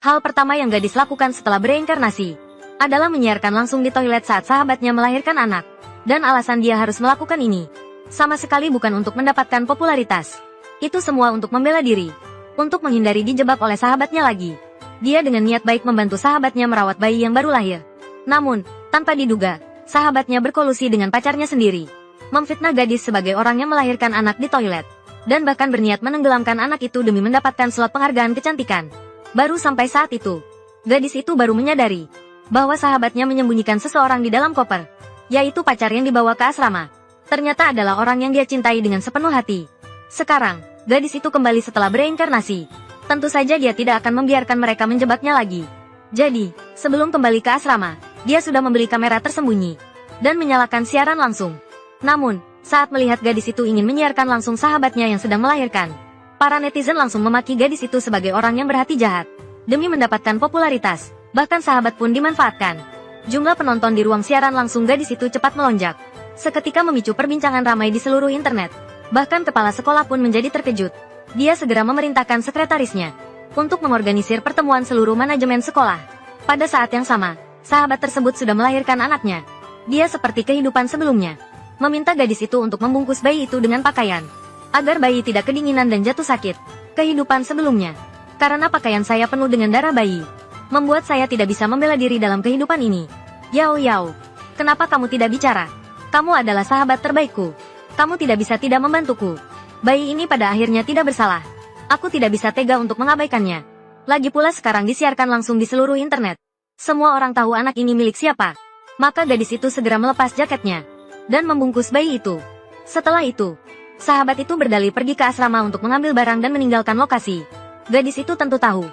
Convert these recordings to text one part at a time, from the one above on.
Hal pertama yang gadis lakukan setelah bereinkarnasi adalah menyiarkan langsung di toilet saat sahabatnya melahirkan anak. Dan alasan dia harus melakukan ini sama sekali bukan untuk mendapatkan popularitas. Itu semua untuk membela diri, untuk menghindari dijebak oleh sahabatnya lagi. Dia dengan niat baik membantu sahabatnya merawat bayi yang baru lahir. Namun, tanpa diduga, sahabatnya berkolusi dengan pacarnya sendiri, memfitnah gadis sebagai orang yang melahirkan anak di toilet, dan bahkan berniat menenggelamkan anak itu demi mendapatkan slot penghargaan kecantikan. Baru sampai saat itu, gadis itu baru menyadari bahwa sahabatnya menyembunyikan seseorang di dalam koper, yaitu pacar yang dibawa ke asrama. Ternyata adalah orang yang dia cintai dengan sepenuh hati. Sekarang, gadis itu kembali setelah bereinkarnasi. Tentu saja dia tidak akan membiarkan mereka menjebaknya lagi. Jadi, sebelum kembali ke asrama, dia sudah membeli kamera tersembunyi dan menyalakan siaran langsung. Namun, saat melihat gadis itu ingin menyiarkan langsung sahabatnya yang sedang melahirkan, para netizen langsung memaki gadis itu sebagai orang yang berhati jahat. Demi mendapatkan popularitas, bahkan sahabat pun dimanfaatkan. Jumlah penonton di ruang siaran langsung gadis itu cepat melonjak, seketika memicu perbincangan ramai di seluruh internet. Bahkan kepala sekolah pun menjadi terkejut. Dia segera memerintahkan sekretarisnya untuk mengorganisir pertemuan seluruh manajemen sekolah. Pada saat yang sama, sahabat tersebut sudah melahirkan anaknya. Dia seperti kehidupan sebelumnya, meminta gadis itu untuk membungkus bayi itu dengan pakaian, agar bayi tidak kedinginan dan jatuh sakit. Kehidupan sebelumnya, karena pakaian saya penuh dengan darah bayi, membuat saya tidak bisa membela diri dalam kehidupan ini. Yao Yao, kenapa kamu tidak bicara? Kamu adalah sahabat terbaikku. Kamu tidak bisa tidak membantuku. Bayi ini pada akhirnya tidak bersalah. Aku tidak bisa tega untuk mengabaikannya. Lagi pula sekarang disiarkan langsung di seluruh internet. Semua orang tahu anak ini milik siapa. Maka gadis itu segera melepas jaketnya dan membungkus bayi itu. Setelah itu, sahabat itu berdalih pergi ke asrama untuk mengambil barang dan meninggalkan lokasi. Gadis itu tentu tahu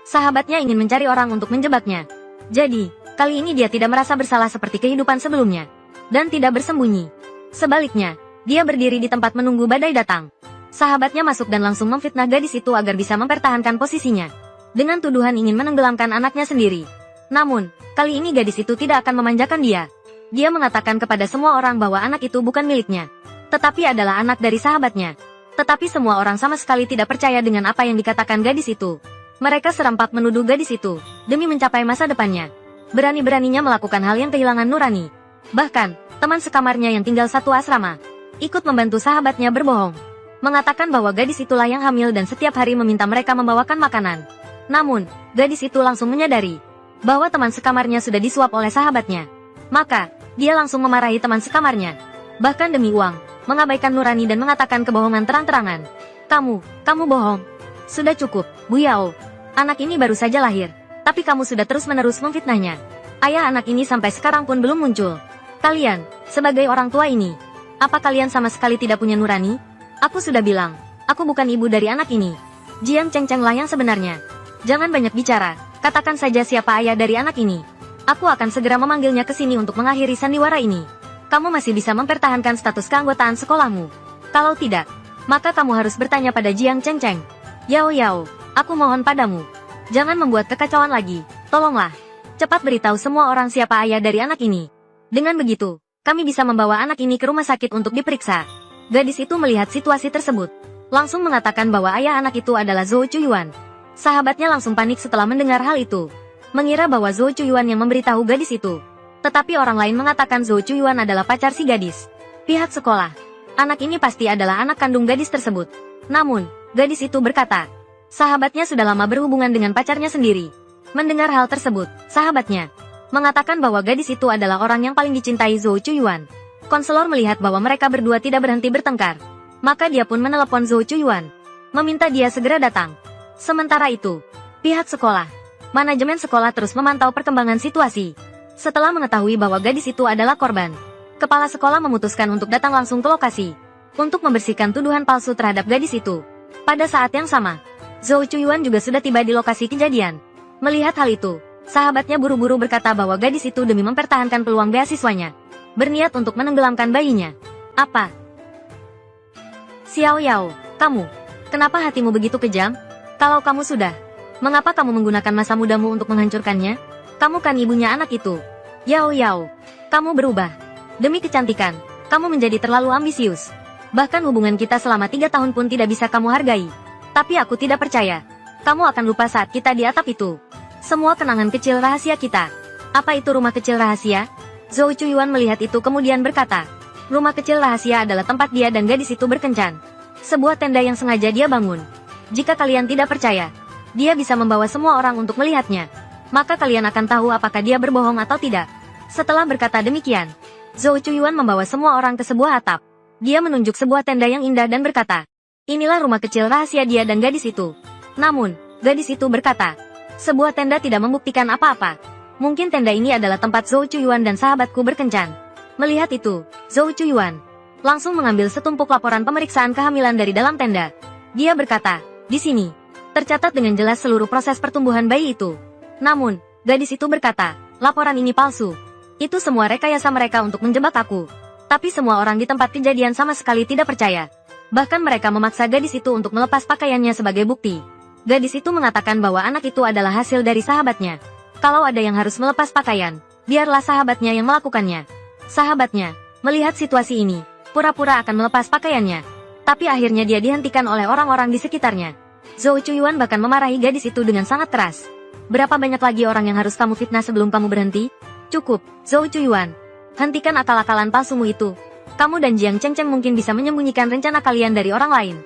sahabatnya ingin mencari orang untuk menjebaknya. Jadi, kali ini dia tidak merasa bersalah seperti kehidupan sebelumnya, dan tidak bersembunyi. Sebaliknya, dia berdiri di tempat menunggu badai datang. Sahabatnya masuk dan langsung memfitnah gadis itu agar bisa mempertahankan posisinya, dengan tuduhan ingin menenggelamkan anaknya sendiri. Namun, kali ini gadis itu tidak akan memanjakan dia. Dia mengatakan kepada semua orang bahwa anak itu bukan miliknya, tetapi adalah anak dari sahabatnya. Tetapi semua orang sama sekali tidak percaya dengan apa yang dikatakan gadis itu. Mereka serempak menuduh gadis itu, demi mencapai masa depannya. Berani-beraninya melakukan hal yang kehilangan nurani. Bahkan, teman sekamarnya yang tinggal satu asrama, ikut membantu sahabatnya berbohong, mengatakan bahwa gadis itulah yang hamil dan setiap hari meminta mereka membawakan makanan. Namun, gadis itu langsung menyadari bahwa teman sekamarnya sudah disuap oleh sahabatnya. Maka, dia langsung memarahi teman sekamarnya, bahkan demi uang, mengabaikan nurani dan mengatakan kebohongan terang-terangan. Kamu bohong. Sudah cukup, Bu Yao. Anak ini baru saja lahir, tapi kamu sudah terus-menerus memfitnahnya. Ayah anak ini sampai sekarang pun belum muncul. Kalian, sebagai orang tua ini, apa kalian sama sekali tidak punya nurani? Aku sudah bilang, aku bukan ibu dari anak ini. Jiang Chengcheng lah yang sebenarnya. Jangan banyak bicara, katakan saja siapa ayah dari anak ini. Aku akan segera memanggilnya ke sini untuk mengakhiri sandiwara ini. Kamu masih bisa mempertahankan status keanggotaan sekolahmu. Kalau tidak, maka kamu harus bertanya pada Jiang Chengcheng. Yao Yao, aku mohon padamu, jangan membuat kekacauan lagi, tolonglah. Cepat beritahu semua orang siapa ayah dari anak ini. Dengan begitu, kami bisa membawa anak ini ke rumah sakit untuk diperiksa. Gadis itu melihat situasi tersebut, langsung mengatakan bahwa ayah anak itu adalah Zhou Chuyuan. Sahabatnya langsung panik setelah mendengar hal itu, mengira bahwa Zhou Chuyuan yang memberitahu gadis itu. Tetapi orang lain mengatakan Zhou Chuyuan adalah pacar si gadis. Pihak sekolah, anak ini pasti adalah anak kandung gadis tersebut. Namun, gadis itu berkata, sahabatnya sudah lama berhubungan dengan pacarnya sendiri. Mendengar hal tersebut, sahabatnya mengatakan bahwa gadis itu adalah orang yang paling dicintai Zhou Chuyuan. Konselor melihat bahwa mereka berdua tidak berhenti bertengkar, maka dia pun menelepon Zhou Chuyuan, meminta dia segera datang. Sementara itu, pihak sekolah, manajemen sekolah terus memantau perkembangan situasi. Setelah mengetahui bahwa gadis itu adalah korban, kepala sekolah memutuskan untuk datang langsung ke lokasi, untuk membersihkan tuduhan palsu terhadap gadis itu. Pada saat yang sama, Zhou Chuyuan juga sudah tiba di lokasi kejadian. Melihat hal itu, sahabatnya buru-buru berkata bahwa gadis itu demi mempertahankan peluang beasiswanya, berniat untuk menenggelamkan bayinya. Apa? Xiao Yao, kamu, kenapa hatimu begitu kejam? Kalau kamu sudah, mengapa kamu menggunakan masa mudamu untuk menghancurkannya? Kamu kan ibunya anak itu. Yao Yao, kamu berubah. Demi kecantikan, kamu menjadi terlalu ambisius. Bahkan hubungan kita selama 3 tahun pun tidak bisa kamu hargai. Tapi aku tidak percaya. Kamu akan lupa saat kita di atap itu. Semua kenangan kecil rahasia kita. Apa itu rumah kecil rahasia? Zhou Chuyuan melihat itu kemudian berkata, rumah kecil rahasia adalah tempat dia dan gadis itu berkencan. Sebuah tenda yang sengaja dia bangun. Jika kalian tidak percaya, dia bisa membawa semua orang untuk melihatnya. Maka kalian akan tahu apakah dia berbohong atau tidak. Setelah berkata demikian, Zhou Chuyuan membawa semua orang ke sebuah atap. Dia menunjuk sebuah tenda yang indah dan berkata, inilah rumah kecil rahasia dia dan gadis itu. Namun, gadis itu berkata, sebuah tenda tidak membuktikan apa-apa. Mungkin tenda ini adalah tempat Zhou Chuyuan dan sahabatku berkencan. Melihat itu, Zhou Chuyuan langsung mengambil setumpuk laporan pemeriksaan kehamilan dari dalam tenda. Dia berkata, di sini tercatat dengan jelas seluruh proses pertumbuhan bayi itu. Namun, gadis itu berkata, laporan ini palsu. Itu semua rekayasa mereka untuk menjebak aku. Tapi semua orang di tempat kejadian sama sekali tidak percaya. Bahkan mereka memaksa gadis itu untuk melepas pakaiannya sebagai bukti. Gadis itu mengatakan bahwa anak itu adalah hasil dari sahabatnya. Kalau ada yang harus melepas pakaian, biarlah sahabatnya yang melakukannya. Sahabatnya, melihat situasi ini, pura-pura akan melepas pakaiannya. Tapi akhirnya dia dihentikan oleh orang-orang di sekitarnya. Zhou Chuyuan bahkan memarahi gadis itu dengan sangat keras. Berapa banyak lagi orang yang harus kamu fitnah sebelum kamu berhenti? Cukup, Zhou Chuyuan. Hentikan akal-akalan palsumu itu. Kamu dan Jiang Chengcheng mungkin bisa menyembunyikan rencana kalian dari orang lain.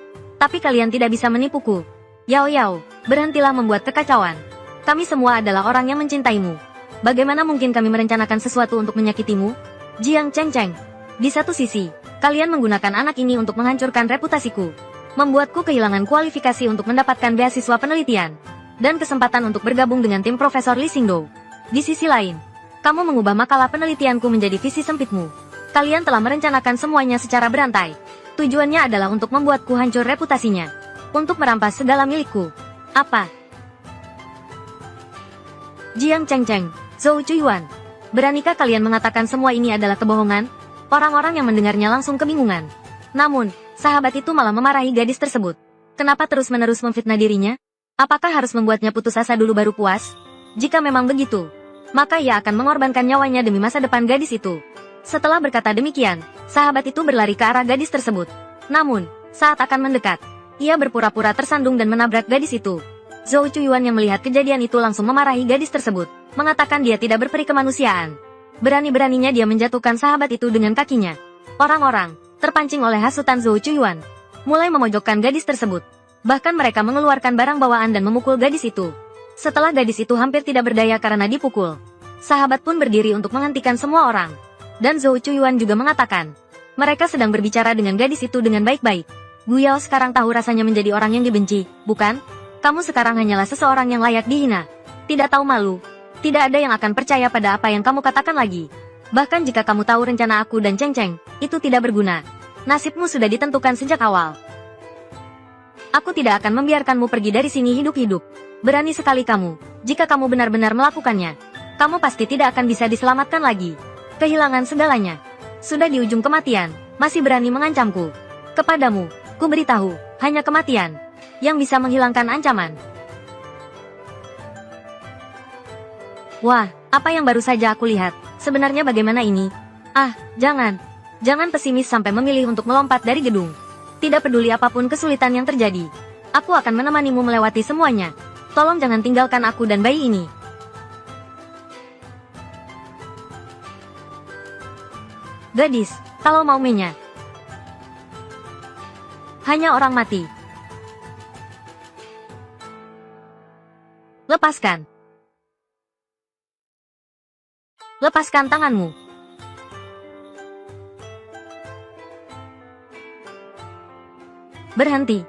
Tapi kalian tidak bisa menipuku. Yao Yao, berhentilah membuat kekacauan. Kami semua adalah orang yang mencintaimu. Bagaimana mungkin kami merencanakan sesuatu untuk menyakitimu? Jiang Chengcheng. Di satu sisi, kalian menggunakan anak ini untuk menghancurkan reputasiku. Membuatku kehilangan kualifikasi untuk mendapatkan beasiswa penelitian. Dan kesempatan untuk bergabung dengan tim Profesor Li Xingdou. Di sisi lain, kamu mengubah makalah penelitianku menjadi visi sempitmu. Kalian telah merencanakan semuanya secara berantai. Tujuannya adalah untuk membuatku hancur reputasinya. Untuk merampas segala milikku. Apa? Jiang Chengcheng, Zhou Chuyuan. Beranikah kalian mengatakan semua ini adalah kebohongan? Orang-orang yang mendengarnya langsung kebingungan. Namun, sahabat itu malah memarahi gadis tersebut. Kenapa terus-menerus memfitnah dirinya? Apakah harus membuatnya putus asa dulu baru puas? Jika memang begitu, maka ia akan mengorbankan nyawanya demi masa depan gadis itu. Setelah berkata demikian, sahabat itu berlari ke arah gadis tersebut. Namun, saat akan mendekat, ia berpura-pura tersandung dan menabrak gadis itu. Zhou Chuyuan yang melihat kejadian itu langsung memarahi gadis tersebut, mengatakan dia tidak berperi kemanusiaan. Berani-beraninya dia menjatuhkan sahabat itu dengan kakinya. Orang-orang, terpancing oleh hasutan Zhou Chuyuan, mulai memojokkan gadis tersebut. Bahkan mereka mengeluarkan barang bawaan dan memukul gadis itu. Setelah gadis itu hampir tidak berdaya karena dipukul, sahabat pun berdiri untuk menghentikan semua orang. Dan Zhou Chuyuan juga mengatakan, mereka sedang berbicara dengan gadis itu dengan baik-baik. Guyao sekarang tahu rasanya menjadi orang yang dibenci, bukan? Kamu sekarang hanyalah seseorang yang layak dihina. Tidak tahu malu. Tidak ada yang akan percaya pada apa yang kamu katakan lagi. Bahkan jika kamu tahu rencana aku dan Cheng-Cheng, itu tidak berguna. Nasibmu sudah ditentukan sejak awal. Aku tidak akan membiarkanmu pergi dari sini hidup-hidup. Berani sekali kamu. Jika kamu benar-benar melakukannya, kamu pasti tidak akan bisa diselamatkan lagi. Kehilangan segalanya. Sudah di ujung kematian, masih berani mengancamku. Kepadamu, ku beritahu, hanya kematian yang bisa menghilangkan ancaman. Wah, apa yang baru saja aku lihat? Sebenarnya bagaimana ini? Ah, jangan. Jangan pesimis sampai memilih untuk melompat dari gedung. Tidak peduli apapun kesulitan yang terjadi. Aku akan menemanimu melewati semuanya. Tolong jangan tinggalkan aku dan bayi ini. Gadis, kalau mau menya. Hanya orang mati. Lepaskan. Lepaskan tanganmu. Berhenti.